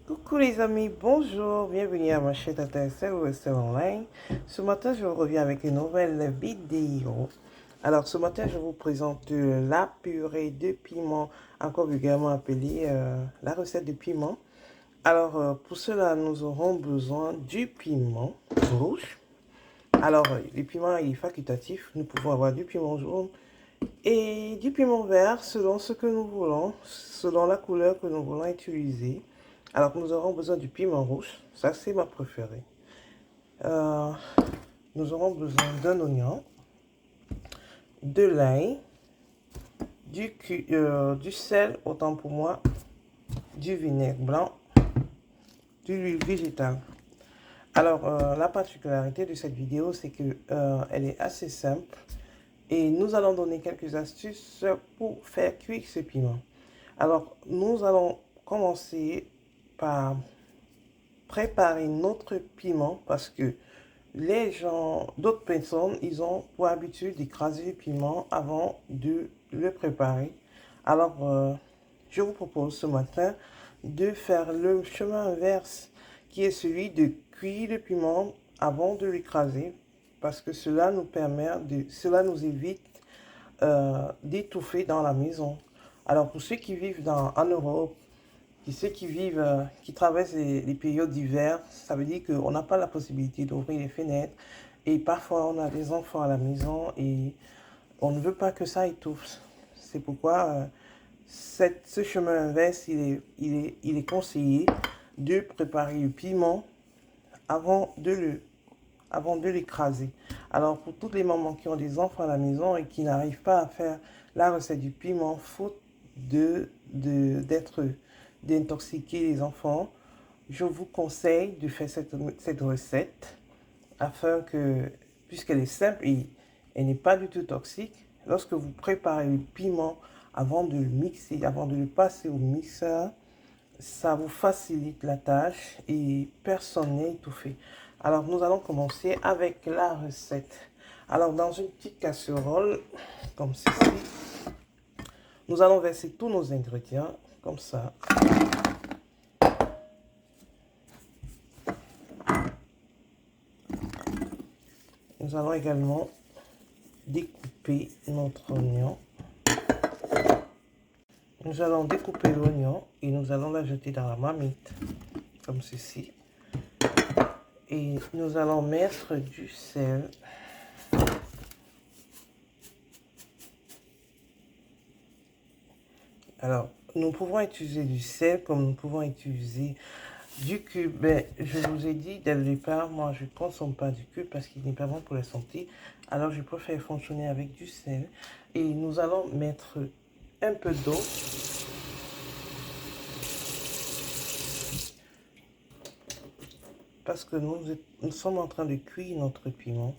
Coucou les amis, bonjour, bienvenue à ma chaîne intéressée au restaurant online. Ce matin, je reviens avec une nouvelle vidéo. Alors, ce matin, je vous présente la purée de piment, encore vulgairement appelée la recette de piment. Alors, pour cela, nous aurons besoin du piment rouge. Alors, le piment est facultatif. Nous pouvons avoir du piment jaune et du piment vert selon ce que nous voulons, selon la couleur que nous voulons utiliser. Alors, nous aurons besoin du piment rouge. Ça, c'est ma préférée. Euh, nous aurons besoin d'un oignon, de l'ail, du sel, autant pour moi, du vinaigre blanc, de l'huile végétale. Alors, la particularité de cette vidéo, c'est que elle est assez simple. Et nous allons donner quelques astuces pour faire cuire ce piment. Alors, nous allons commencer par préparer notre piment parce que les gens, d'autres personnes, ils ont pour habitude d'écraser le piment avant de le préparer. Alors, je vous propose ce matin de faire le chemin inverse qui est celui de cuire le piment avant de l'écraser parce que cela nous évite d'étouffer dans la maison. Alors pour ceux qui vivent en Europe, ceux qui traversent les périodes d'hiver, ça veut dire qu'on n'a pas la possibilité d'ouvrir les fenêtres et parfois on a des enfants à la maison et on ne veut pas que ça étouffe. C'est pourquoi ce chemin inverse, il est conseillé de préparer le piment avant avant de l'écraser. Alors, pour toutes les mamans qui ont des enfants à la maison et qui n'arrivent pas à faire la recette du piment, faute d'intoxiquer les enfants, je vous conseille de faire cette recette afin que, puisqu'elle est simple et elle n'est pas du tout toxique, lorsque vous préparez le piment avant de le mixer, avant de le passer au mixeur, ça vous facilite la tâche et personne n'est étouffé. Alors, nous allons commencer avec la recette. Alors, dans une petite casserole, comme ceci, nous allons verser tous nos ingrédients, comme ça. Nous allons également découper notre oignon. Nous allons découper l'oignon et nous allons l'ajouter dans la marmite, comme ceci. Et nous allons mettre du sel. Alors, nous pouvons utiliser du sel comme nous pouvons utiliser du cube. Mais je vous ai dit dès le départ, moi je ne consomme pas du cube parce qu'il n'est pas bon pour la santé. Alors, je préfère fonctionner avec du sel. Et nous allons mettre un peu d'eau. Parce que nous sommes en train de cuire notre piment.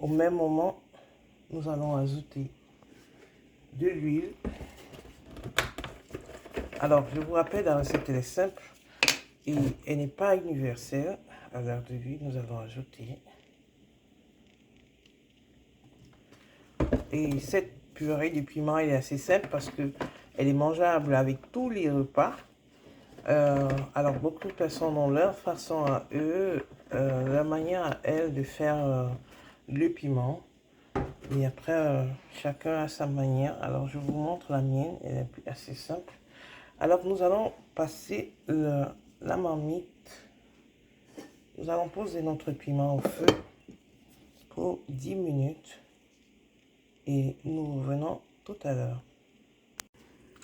Au même moment, nous allons ajouter de l'huile. Alors, je vous rappelle, la recette est simple et elle n'est pas universelle. À l'heure de l'huile, nous allons ajouter. Et cette purée de piment, elle est assez simple parce que elle est mangeable avec tous les repas. Alors, beaucoup de personnes ont leur façon à eux, leur manière à elles de faire le piment. Et après, chacun a sa manière. Alors, je vous montre la mienne, elle est assez simple. Alors, nous allons passer la marmite. Nous allons poser notre piment au feu pour 10 minutes. Et nous revenons tout à l'heure.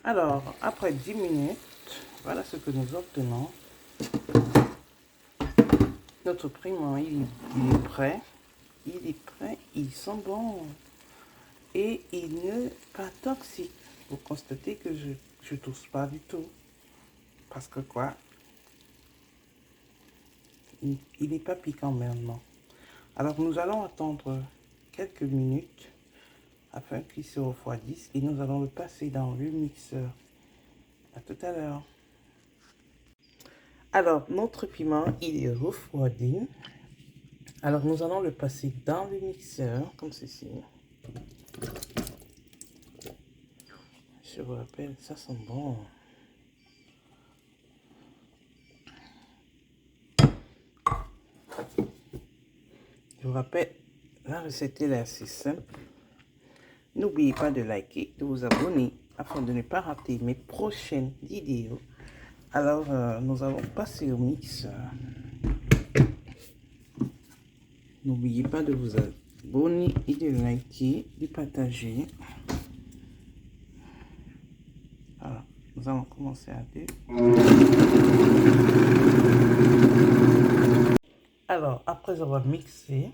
Alors, après 10 minutes, voilà ce que nous obtenons. Notre piment, il est prêt. Il est prêt, il sent bon. Et il n'est pas toxique. Vous constatez que je ne tousse pas du tout. Parce que quoi? Il n'est pas piquant maintenant. Alors, nous allons attendre quelques minutes afin qu'il se refroidisse et nous allons le passer dans le mixeur. À tout à l'heure. Alors, notre piment, il est refroidi. Alors, nous allons le passer dans le mixeur, comme ceci. Je vous rappelle, ça sent bon. Je vous rappelle, la recette est assez simple. N'oubliez pas de liker, de vous abonner afin de ne pas rater mes prochaines vidéos. Alors, nous allons passer au mix. N'oubliez pas de vous abonner et de liker, de partager. Alors, nous allons commencer à deux. Alors, après avoir mixé,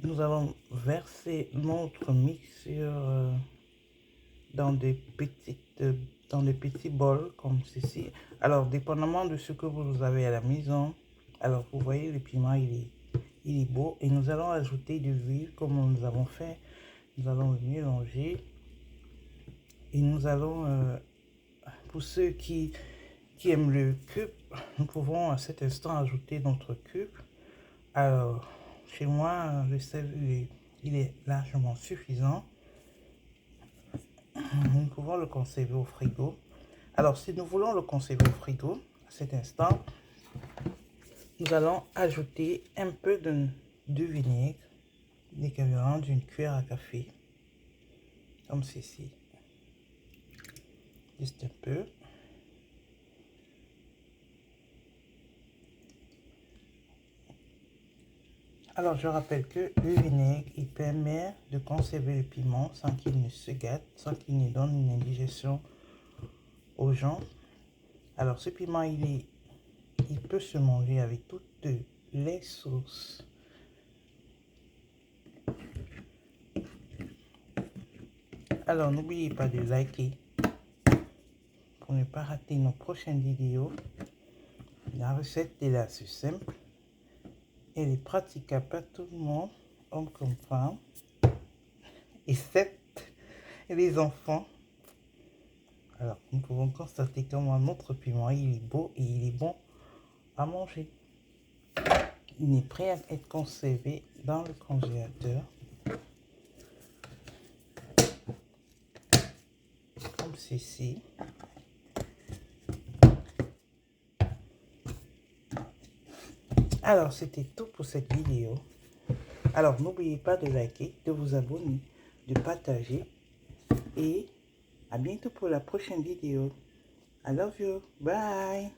nous allons verser notre mixture dans des petits bols comme ceci. Alors, dépendamment de ce que vous avez à la maison, alors vous voyez le piment il est beau, et nous allons ajouter de l'huile comme nous avons fait. Nous allons le mélanger et nous allons, pour ceux qui aiment le cube, nous pouvons à cet instant ajouter notre cube. Alors, chez moi, le sel il est largement suffisant. Nous pouvons le conserver au frigo. Alors, si nous voulons le conserver au frigo, à cet instant, nous allons ajouter un peu de vinaigre, l'équivalent d'une cuillère à café, comme ceci. Juste un peu. Alors, je rappelle que le vinaigre, il permet de conserver le piment sans qu'il ne se gâte, sans qu'il ne donne une indigestion aux gens. Alors, ce piment, il peut se manger avec toutes les sauces. Alors, n'oubliez pas de liker pour ne pas rater nos prochaines vidéos. La recette est là, c'est simple. Elle est praticable par tout le monde, homme comme femme, excepte les enfants. Alors, nous pouvons constater comment notre piment, il est beau et il est bon à manger. Il est prêt à être conservé dans le congélateur. Comme ceci. Alors, c'était tout pour cette vidéo. Alors, n'oubliez pas de liker, de vous abonner, de partager. Et à bientôt pour la prochaine vidéo. I love you. Bye.